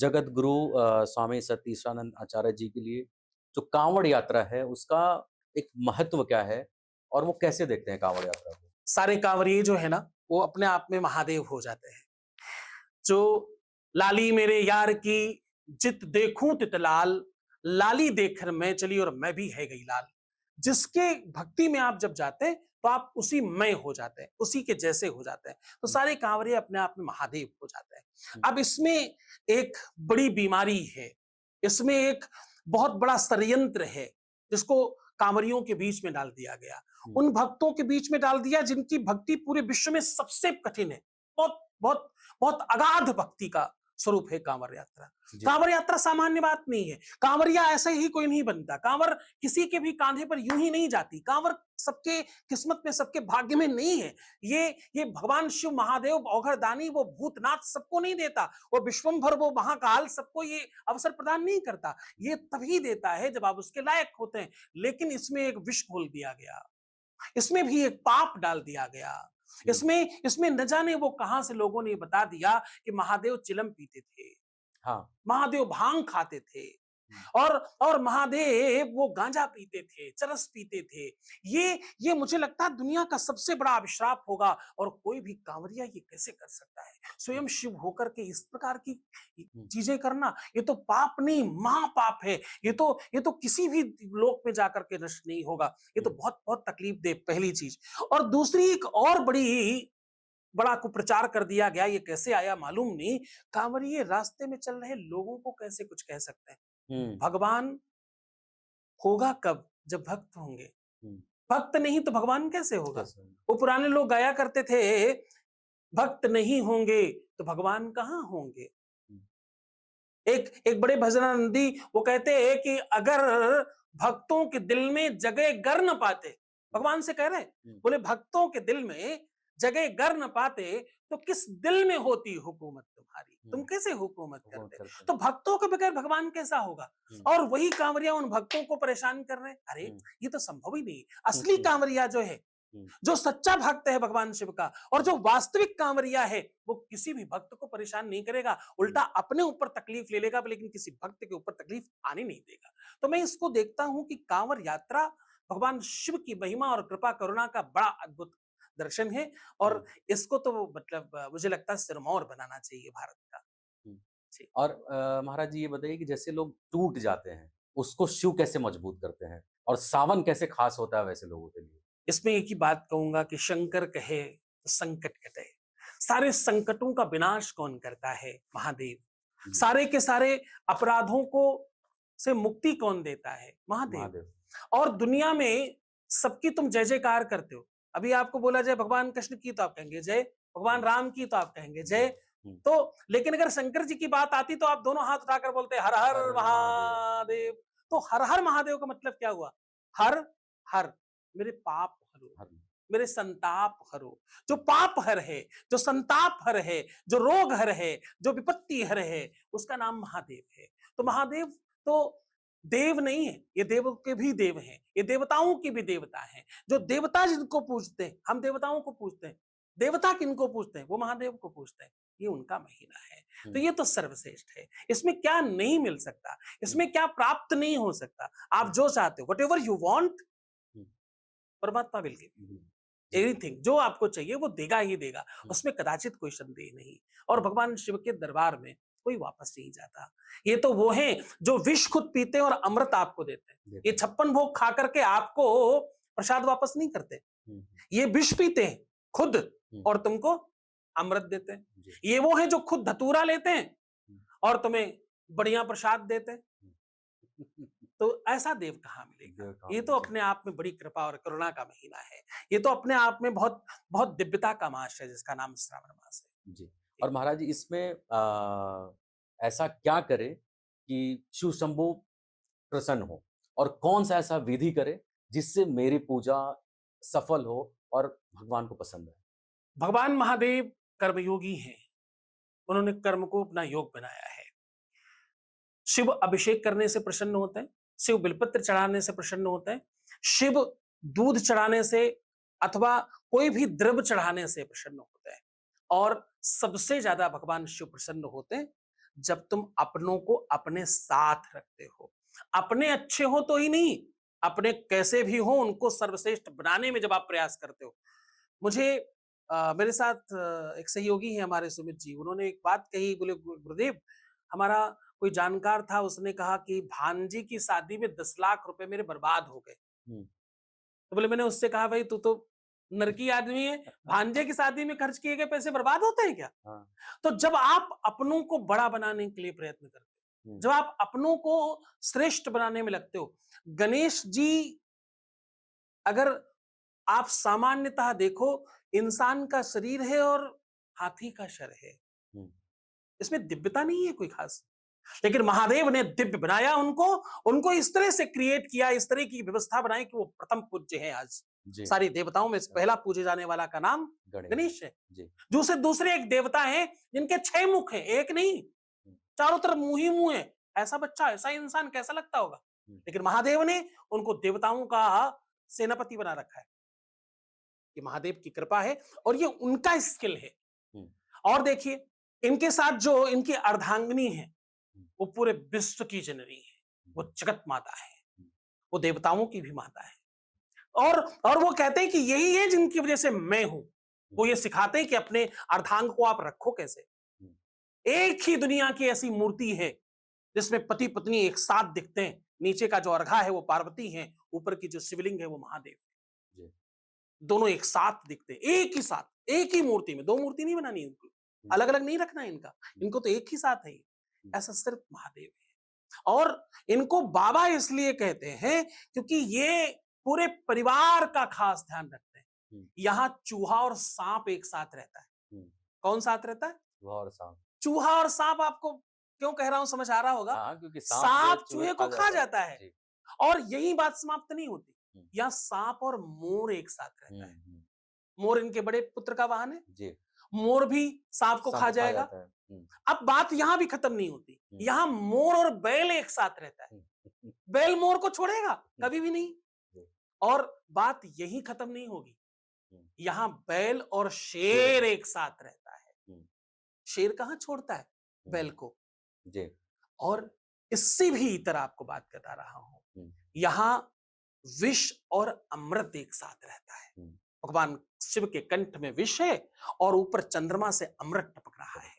जगत गुरु स्वामी सतीशानंद आचार्य जी के लिए जो कांवड़ यात्रा है, उसका एक महत्व क्या है और वो कैसे देखते हैं कांवड़ यात्रा को? सारे कांवरिये जो है ना, वो अपने आप में महादेव हो जाते हैं। जो लाली मेरे यार की जित देखूं तित लाल, लाली देखकर मैं चली और मैं भी है गई लाल। जिसके भक्ति में आप जब जाते हैं तो आप उसी में हो जाते हैं, उसी के जैसे हो जाते हैं। तो हुँ, सारे कांवरिये अपने आप में महादेव हो जाते हैं। हुँ, अब इसमें एक बड़ी बीमारी है, इसमें एक बहुत बड़ा षड्यंत्र है, जिसको कांवरियों के बीच में डाल दिया गया। हुँ, उन भक्तों के बीच में डाल दिया जिनकी भक्ति पूरे विश्व में सबसे कठिन है। बहुत बहुत बहुत अगाध भक्ति का स्वरूप है कांवर यात्रा। जी, कांवर यात्रा सामान्य बात नहीं है। कांवरिया ऐसे ही कोई नहीं बनता। कांवर किसी के भी कांधे पर यूं ही नहीं जाती। कांवर सबके किस्मत में, सबके भाग्य में नहीं है। ये ये भगवान शिव महादेव औघड़दानी, वो भूतनाथ सबको नहीं देता। वो विश्वंभर, वो महाकाल सबको ये अवसर प्रदान नहीं करता। ये तभी देता है जब आप उसके लायक होते हैं। लेकिन इसमें एक विष घोल दिया गया, इसमें भी एक पाप डाल दिया गया। हुँ, इसमें इसमें न जाने वो कहां से लोगों ने बता दिया कि महादेव चिलम पीते थे, हाँ, महादेव भांग खाते थे, हुँ, और महादेव वो गांजा पीते थे, चरस पीते थे। ये मुझे लगता है दुनिया का सबसे बड़ा अभिश्राप होगा। और कोई भी कांवरिया ये कैसे कर सकता है? स्वयं शिव होकर के इस प्रकार की हुँ, चीजें करना, ये तो पाप नहीं, महापाप है। ये तो किसी भी लोक में जाकर के नष्ट नहीं होगा। ये तो हुँ, बहुत बहुत तकलीफ दे, पहली चीज। और दूसरी एक और बड़ा कुप्रचार कर दिया गया, ये कैसे आया मालूम नहीं। कांवरिये रास्ते में चल रहे लोगों को कैसे कुछ कह सकते हैं? हुँ, भगवान होगा कब? जब भक्त होंगे। हुँ, भक्त नहीं तो भगवान कैसे होगा? कैसे? वो पुराने लोग गाया करते थे, भक्त नहीं होंगे तो भगवान कहां होंगे। हुँ, एक एक बड़े भजनानंदी वो कहते हैं कि अगर भक्तों के दिल में जगह गर न पाते, हुँ, भगवान से कह रहे हैं, हुँ, बोले भक्तों के दिल में जगह गर न पाते तो किस दिल में होती हुकूमत तुम्हारी, तुम हुँ, कैसे हुकूमत हुकूमत करते? करते हैं। तो भक्तों के बगैर भगवान कैसा होगा? हुँ, और वही कांवरिया उन भक्तों को परेशान कर रहे हैं। अरे हुँ, ये तो संभव ही नहीं। हुँ, असली हुँ, कांवरिया जो है, हुँ, जो सच्चा भक्त है भगवान शिव का, और हुँ, जो वास्तविक कांवरिया है, वो किसी भी भक्त को परेशान नहीं करेगा, उल्टा हुँ, अपने ऊपर तकलीफ ले लेगा, लेकिन किसी भक्त के ऊपर तकलीफ आने नहीं देगा। तो मैं इसको देखता हूं कि कांवर यात्रा भगवान शिव की महिमा और कृपा करुणा का बड़ा अद्भुत दर्शन है। हुँ, और इसको तो मतलब मुझे लगता है सिरमौर बनाना चाहिए भारत का। हुँ। जी। और महाराज जी ये बताइए कि जैसे लोग टूट जाते हैं, उसको शिव कैसे मजबूत करते हैं? और सावन कैसे खास होता है वैसे लोगों के लिए? इसमें एक ही बात कहूंगा कि शंकर कहे तो संकट कटे। सारे संकटों का विनाश कौन करता है? महादेव। जी, सारे के सारे अपराधों को से मुक्ति कौन देता है? महादेव। महादेव। और दुनिया में सबकी तुम जय जयकार करते हो। अभी आपको बोला जाए भगवान कृष्ण की तो आप कहेंगे जय, भगवान हुँ, राम की तो आप कहेंगे जी, जय। हुँ। तो लेकिन अगर शंकर जी की बात आती तो आप दोनों हाथ उठाकर बोलते हर हर हर हर महादेव। महादेव। तो हर हर महादेव का मतलब क्या हुआ? हर हर मेरे पाप हरो, हर मेरे संताप हरो। जो पाप हर है, जो संताप हर है, जो रोग हर है, जो विपत्ति हर है, उसका नाम महादेव है। तो हुँ, महादेव तो देव नहीं है, ये देव के भी देव हैं, ये देवताओं की भी देवता हैं। जो हुँ, देवता जिनको पूजते हैं, हम देवताओं को पूजते हैं। देवता किनको पूजते हैं? वो महादेव को पूजते हैं। ये उनका महीना है। तो हुँ, ये तो सर्वश्रेष्ठ है। इसमें क्या नहीं मिल सकता? हुँ, इसमें क्या प्राप्त नहीं हो सकता? आप हुँ, जो चाहते हो, व्हाटएवर यू वांट, हुँ, परमात्मा विल गिव हुँ, यू। जी, एनीथिंग जो आपको चाहिए वो देगा ही देगा। हुँ, उसमें कदाचित कोई संदेह नहीं। और हुँ, भगवान शिव के दरबार में कोई वापस नहीं जाता। ये तो वो हैं जो विष खुद पीते हैं और अमृत आपको देते हैं। ये देते हैं। 56 भोग खा करके आपको प्रसाद वापस नहीं करते। हुँ, ये विष पीते हैं खुद, हुँ, और तुमको अमृत देते हैं। जी, ये वो हैं जो खुद धतूरा लेते हैं हुँ, और तुम्हें बढ़िया प्रसाद देते हैं। हुँ। तो ऐसा देव कहाँ मिलेगा? देव ये काम तो जी, अपने आप में बड़ी कृपा और करुणा का महीना है। ये तो अपने आप में बहुत बहुत दिव्यता का मास है, जिसका नाम श्रावण मास है। जी। जी। और महाराज जी इसमें ऐसा क्या करें कि शिव शंभू प्रसन्न हो? और कौन-सा ऐसा विधि करें जिससे मेरी पूजा सफल हो और भगवान को पसंद आए? भगवान महादेव कर्मयोगी हैं। उन्होंने कर्म को अपना योग बनाया है। शिव अभिषेक करने से प्रसन्न होते हैं, शिव बिलपत्र चढ़ाने से प्रसन्न होते हैं, शिव दूध चढ़ाने से अथवा कोई भी द्रव्य चढ़ाने से प्रसन्न होते हैं। और सबसे ज्यादा भगवान शिव प्रसन्न होते हैं जब तुम अपनों को अपने साथ रखते हो। अपने अच्छे हो तो ही नहीं, अपने कैसे भी हो उनको सर्वश्रेष्ठ बनाने में जब आप प्रयास करते हो। मुझे मेरे साथ एक सहयोगी हैं हमारे सुमित जी, उन्होंने एक बात कही, बोले गुरुदेव, हमारा कोई जानकार था, उसने कहा कि भांजी की शादी में 10 लाख रुपए मेरे बर्बाद हो गए। हुँ। तो बोले, मैंने उससे कहा, भाई तू तो नरकी आदमी है, भांजे की शादी में खर्च किए गए पैसे बर्बाद होते हैं क्या? हाँ। तो जब आप अपनों को बड़ा बनाने के लिए प्रयत्न करते हो, हुँ। जब आप अपनों को श्रेष्ठ बनाने में लगते हो, गणेश जी, अगर आप सामान्यतः देखो, इंसान का शरीर है और हाथी का सर है, हुँ। इसमें दिव्यता नहीं है कोई खास। लेकिन महादेव ने दिव्य बनाया उनको, उनको इस तरह से क्रिएट किया, इस तरह की व्यवस्था बनाई कि वो प्रथम पूज्य है आज। जी। सारी देवताओं में हाँ। पहला पूजे जाने वाला का नाम गणेश। गणेश है। जी। दूसरे दूसरे एक देवता है जिनके 6 मुख हैं, एक नहीं, हुँ। चारों तरफ मुंह ही मुंह है। ऐसा बच्चा, ऐसा इंसान कैसा लगता होगा? हुँ। लेकिन महादेव ने उनको देवताओं का सेनापति बना रखा है। ये महादेव की कृपा है और ये उनका स्किल है। हुँ। और देखिए, इनके साथ जो इनकी अर्धांगिनी है, हुँ। वो पूरे विश्व की जननी है, वो जगत माता है, वो देवताओं की भी माता है। और वो कहते हैं कि यही है जिनकी वजह से मैं हूं। वो ये सिखाते हैं कि अपने अर्धांग को आप रखो कैसे। हुँ। एक ही दुनिया की ऐसी मूर्ति है जिसमें पति पत्नी एक साथ दिखते हैं। नीचे का जो अर्घा है वो पार्वती है, ऊपर की जो शिवलिंग है वो महादेव। जी। दोनों एक साथ दिखते हैं, एक ही साथ, एक ही मूर्ति में। 2 मूर्ति नहीं बनानी इनको, हुँ। अलग अलग नहीं रखना है इनका, इनको तो एक ही साथ है। हुँ। ऐसा सिर्फ महादेव है। और इनको बाबा इसलिए कहते हैं क्योंकि ये पूरे परिवार का खास ध्यान रखते हैं। हुँ। यहां चूहा और सांप एक साथ रहता है। हुँ। कौन साथ रहता है? चूहा और साँप। चूहा और सांप। आपको क्यों कह रहा हूं, समझ आ रहा होगा। हाँ, क्योंकि साँप जो है सांप चूहे चूहे खा को खा जाता है। जाता है। जी। और यही बात समाप्त नहीं होती, हुँ। यहां सांप और मोर एक साथ हुँ। रहता है। हुँ। मोर इनके बड़े पुत्र का वाहन है। जी। मोर भी सांप को सांप खा को खा जाएगा। जाता है। हुँ। अब बात यहां भी खत्म नहीं होती, हुँ। यहां मोर और बैल एक साथ रहता है। हुँ। हुँ। बैल मोर को छोड़ेगा हुँ। कभी भी नहीं। जी। और बात यही खत्म नहीं होगी, हुँ। यहां बैल और शेर। शेर एक साथ रहता है। हुँ। शेर कहां छोड़ता है हुँ। बैल को। जी। और इससे भी इतर आपको बात बता रहा हूं, हुँ। यहां विष और अमृत एक साथ रहता है। हुँ। भगवान शिव के कंठ में विष है और ऊपर चंद्रमा से अमृत टपक रहा है।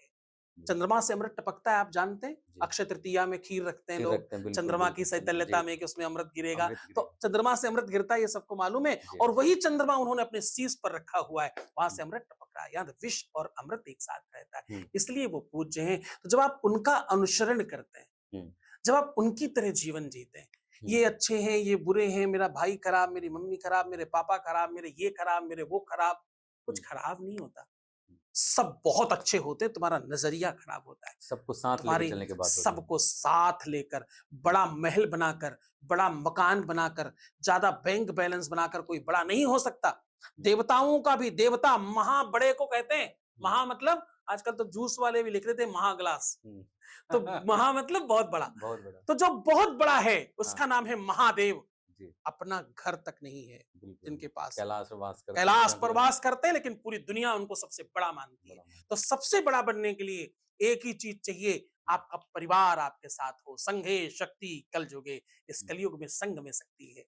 जी। चंद्रमा से अमृत टपकता है, आप जानते हैं। जी। अक्षय तृतीया में खीर रखते हैं खीर लोग, रखते हैं, बिल्कुल, चंद्रमा की बिल्कुल। शैतल्यता जी। में कि उसमें अमृत गिरेगा। अमृत तो गिरेगा। चंद्रमा से अमृत गिरता है, ये सबको मालूम है। जी। और वही चंद्रमा उन्होंने अपने शीश पर रखा हुआ है, वहां हुँ। से अमृत टपक रहा है। यहाँ तो विष और अमृत एक साथ रहता है, हुँ। इसलिए वो पूज्य हैं। तो जब आप उनका अनुसरण करते हैं, हुँ। जब आप उनकी तरह जीवन जीते हैं, हुँ। ये अच्छे हैं, ये बुरे हैं, मेरा भाई खराब, मेरी मम्मी खराब, मेरे पापा खराब, मेरे ये खराब, मेरे वो खराब, कुछ हुँ। खराब नहीं होता। हुँ। सब बहुत अच्छे होते हैं, तुम्हारा नजरिया खराब होता है। सबको साथ लेके तुम्हारी चलने की बात होती है। सबको साथ लेकर, बड़ा महल बनाकर, बड़ा मकान बनाकर, ज्यादा बैंक बैलेंस बनाकर कोई बड़ा नहीं हो सकता। देवताओं का भी देवता महा बड़े को कहते हैं। हुँ। महा मतलब आजकल तो जूस वाले भी लिख रहे थे महा ग्लास। हुँ। तो महा मतलब बहुत बड़ा। बहुत बड़ा। तो जो बहुत बड़ा है हाँ। उसका नाम है महादेव। जी। अपना घर तक नहीं है बिल्कुल। जिनके पास। कैलाश में वास करते हैं, कैलाश पर जंगलों में वास करते हैं लेकिन पूरी दुनिया उनको सबसे बड़ा मानती है। बड़ा मान। तो सबसे बड़ा बनने के लिए एक ही चीज चाहिए, हुँ। आपका परिवार आपके साथ हो। संघे शक्ति कल जुगे, इस हुँ। कलयुग में संग में शक्ति है।